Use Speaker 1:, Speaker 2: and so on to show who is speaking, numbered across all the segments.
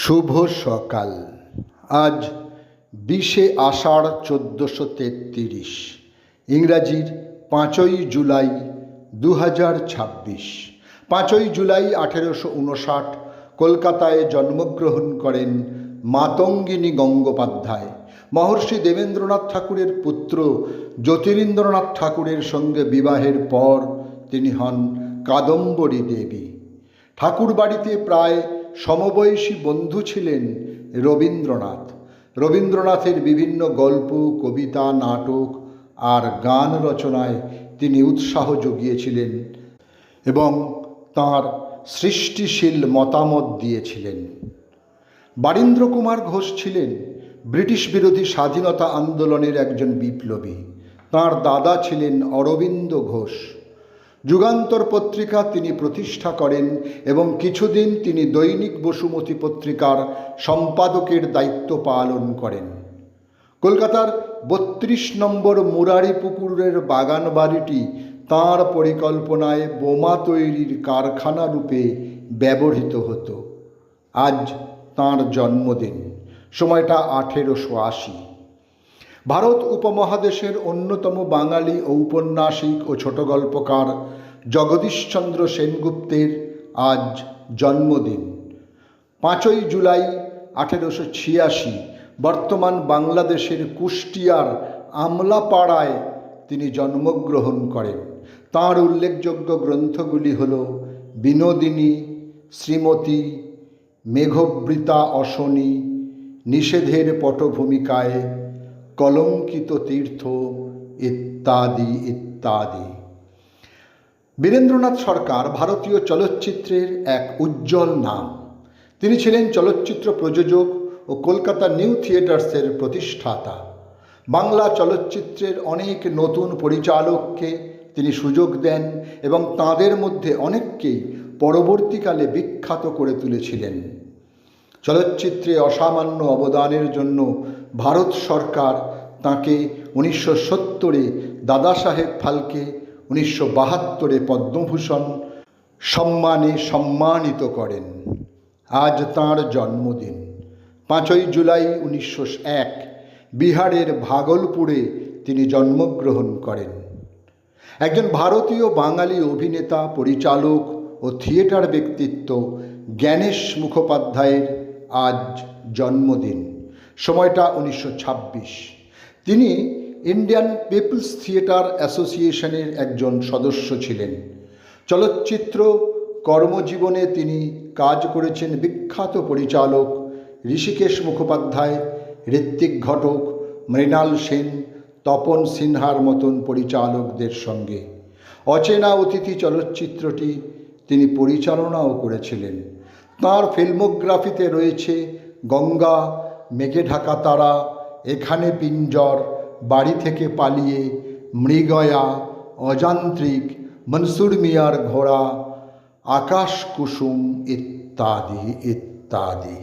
Speaker 1: শুভ সকাল। আজ 20শে আষাঢ় 1433, ইংরাজির 5ই জুলাই 2026। 5ই জুলাই 1859 কলকাতায় জন্মগ্রহণ করেন মাতঙ্গিনী গঙ্গোপাধ্যায়। মহর্ষি দেবেন্দ্রনাথ ঠাকুরের পুত্র জ্যোতিরিন্দ্রনাথ ঠাকুরের সঙ্গে বিবাহের পর তিনি হন কাদম্বরী দেবী। ঠাকুর বাড়িতে প্রায় সমবয়সী বন্ধু ছিলেন রবীন্দ্রনাথ। রবীন্দ্রনাথের বিভিন্ন গল্প, কবিতা, নাটক আর গান রচনায় তিনি উৎসাহ জুগিয়েছিলেন এবং তাঁর সৃষ্টিশীল মতামত দিয়েছিলেন। বারীন্দ্র কুমার ঘোষ ছিলেন ব্রিটিশ বিরোধী স্বাধীনতা আন্দোলনের একজন বিপ্লবী। তাঁর দাদা ছিলেন অরবিন্দ ঘোষ। যুগান্তর পত্রিকা তিনি প্রতিষ্ঠা করেন এবং কিছুদিন তিনি দৈনিক বসুমতী পত্রিকার সম্পাদকের দায়িত্ব পালন করেন। কলকাতার 32 নম্বর মুরারিপুকুরের বাগান বাড়িটি তাঁর পরিকল্পনায় বোমা তৈরির কারখানা রূপে ব্যবহৃত হতো। আজ তাঁর জন্মদিন, সময়টা 1880। ভারত উপমহাদেশের অন্যতম বাঙালি ঔপন্যাসিক ও ছোট গল্পকার জগদীশচন্দ্র সেনগুপ্তের আজ জন্মদিন। 5ই জুলাই 1886 বর্তমান বাংলাদেশের কুষ্টিয়ার আমলাপাড়ায় তিনি জন্মগ্রহণ করেন। তাঁর উল্লেখযোগ্য গ্রন্থগুলি হল বিনোদিনী, শ্রীমতী, মেঘবৃতা অশনী, নিষেধের পটভূমিকায়, কলঙ্কিত তীর্থ ইত্যাদি ইত্যাদি। বীরেন্দ্রনাথ সরকার ভারতীয় চলচ্চিত্রের এক উজ্জ্বল নাম। তিনি ছিলেন চলচ্চিত্র প্রযোজক ও কলকাতা নিউ থিয়েটার্সের প্রতিষ্ঠাতা। বাংলা চলচ্চিত্রের অনেক নতুন পরিচালককে তিনি সুযোগ দেন এবং তাঁদের মধ্যে অনেককেই পরবর্তীকালে বিখ্যাত করে তুলেছিলেন। চলচ্চিত্রে অসামান্য অবদানের জন্য ভারত সরকার তাঁকে 1970-এ দাদাসাহেব ফালকে, 1972-এ পদ্মভূষণ সম্মানে সম্মানিত করেন। আজ তাঁর জন্মদিন। 5ই জুলাই 1901 বিহারের ভাগলপুরে তিনি জন্মগ্রহণ করেন। একজন ভারতীয় বাঙালি অভিনেতা, পরিচালক ও থিয়েটার ব্যক্তিত্ব জ্ঞানেশ মুখোপাধ্যায়ের আজ জন্মদিন, সময়টা 1926। তিনি ইন্ডিয়ান পিপলস থিয়েটার অ্যাসোসিয়েশনের একজন সদস্য ছিলেন। চলচ্চিত্র কর্মজীবনে তিনি কাজ করেছেন বিখ্যাত পরিচালক ঋষিকেশ মুখোপাধ্যায়, ঋত্বিক ঘটক, মৃণাল সেন, তপন সিনহার মতন পরিচালকদের সঙ্গে। অচেনা অতিথি চলচ্চিত্রটি তিনি পরিচালনাও করেছিলেন। তাঁর ফিল্মোগ্রাফিতে রয়েছে গঙ্গা, মেঘে ঢাকা তারা, এখানে পিঞ্জর, বাড়ি থেকে পালিয়ে, মৃগয়া, অযান্ত্রিক, মনসুর মিয়ার ঘোড়া, আকাশ কুসুম ইত্যাদি ইত্যাদি।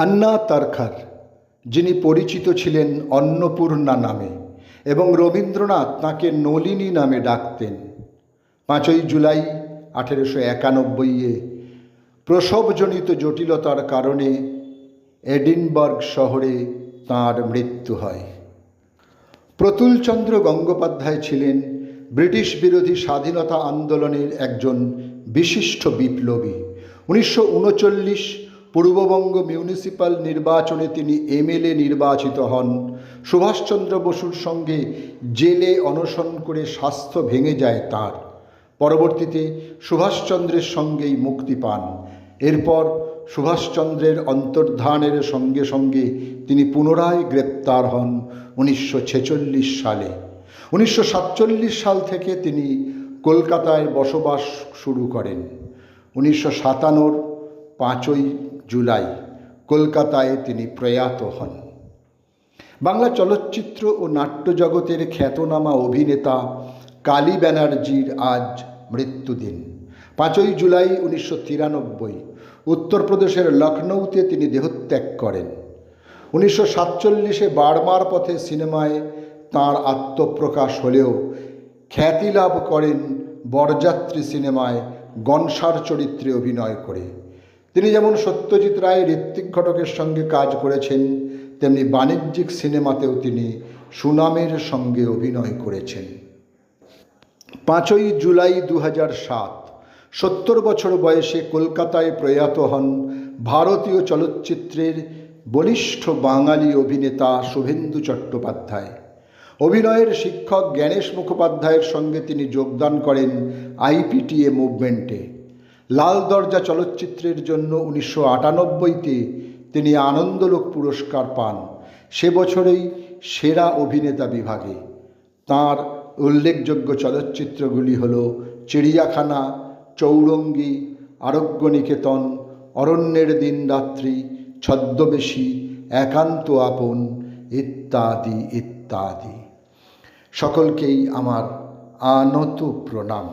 Speaker 1: আন্না তারখার, যিনি পরিচিত ছিলেন অন্নপূর্ণা নামে এবং রবীন্দ্রনাথ তাঁকে নলিনী নামে ডাকতেন। 5ই জুলাই 1891-এ প্রসবজনিত জটিলতার কারণে এডিনবার্গ শহরে তাঁর মৃত্যু হয়। প্রতুলচন্দ্র গঙ্গোপাধ্যায় ছিলেন ব্রিটিশ বিরোধী স্বাধীনতা আন্দোলনের একজন বিশিষ্ট বিপ্লবী। 1939 পূর্ববঙ্গ মিউনিসিপ্যাল নির্বাচনে তিনি এমএলএ নির্বাচিত হন। সুভাষচন্দ্র বসুর সঙ্গে জেলে অনশন করে স্বাস্থ্য ভেঙে যায় তাঁর। পরবর্তীতে সুভাষচন্দ্রের সঙ্গেই মুক্তি পান। এরপর সুভাষচন্দ্রের অন্তর্ধানের সঙ্গে সঙ্গে তিনি পুনরায় গ্রেপ্তার হন 1946 সালে। 1947 সাল থেকে তিনি কলকাতায় বসবাস শুরু করেন। 1957-র 5ই জুলাই কলকাতায় তিনি প্রয়াত হন। বাংলা চলচ্চিত্র ও নাট্যজগতের খ্যাতনামা অভিনেতা কালী ব্যানার্জির আজ মৃত্যুদিন। 5ই জুলাই 1993 উত্তরপ্রদেশের লখনৌতে তিনি দেহত্যাগ করেন। 1947-এ বার্মার পথে সিনেমায় তাঁর আত্মপ্রকাশ হলেও খ্যাতি লাভ করেন বরযাত্রী সিনেমায় গনসার চরিত্রে অভিনয় করে। তিনি যেমন সত্যজিৎ রায়, ঋত্বিক ঘটকের সঙ্গে কাজ করেছেন, তেমনি বাণিজ্যিক সিনেমাতেও তিনি সুনামের সঙ্গে অভিনয় করেছেন। 5ই জুলাই 2007 70 বছর বয়সে কলকাতায় প্রয়াত হন ভারতীয় চলচ্চিত্রের বলিষ্ঠ বাঙালি অভিনেতা শুভেন্দু চট্টোপাধ্যায়। অভিনয়ের শিক্ষক জ্ঞানেশ মুখোপাধ্যায়ের সঙ্গে তিনি যোগদান করেন IPTA মুভমেন্টে। লাল দরজা চলচ্চিত্রের জন্য 1998তে তিনি আনন্দলোক পুরস্কার পান, সে বছরেই সেরা অভিনেতা বিভাগে। তাঁর উল্লেখযোগ্য চলচ্চিত্রগুলি হল চিড়িয়াখানা, চৌরঙ্গী, আরোগ্য নিকেতন, অরণ্যের দিনরাত্রি, ছদ্মবেশী, একান্ত আপন ইত্যাদি ইত্যাদি। সকলকেই আমার আনত প্রণাম।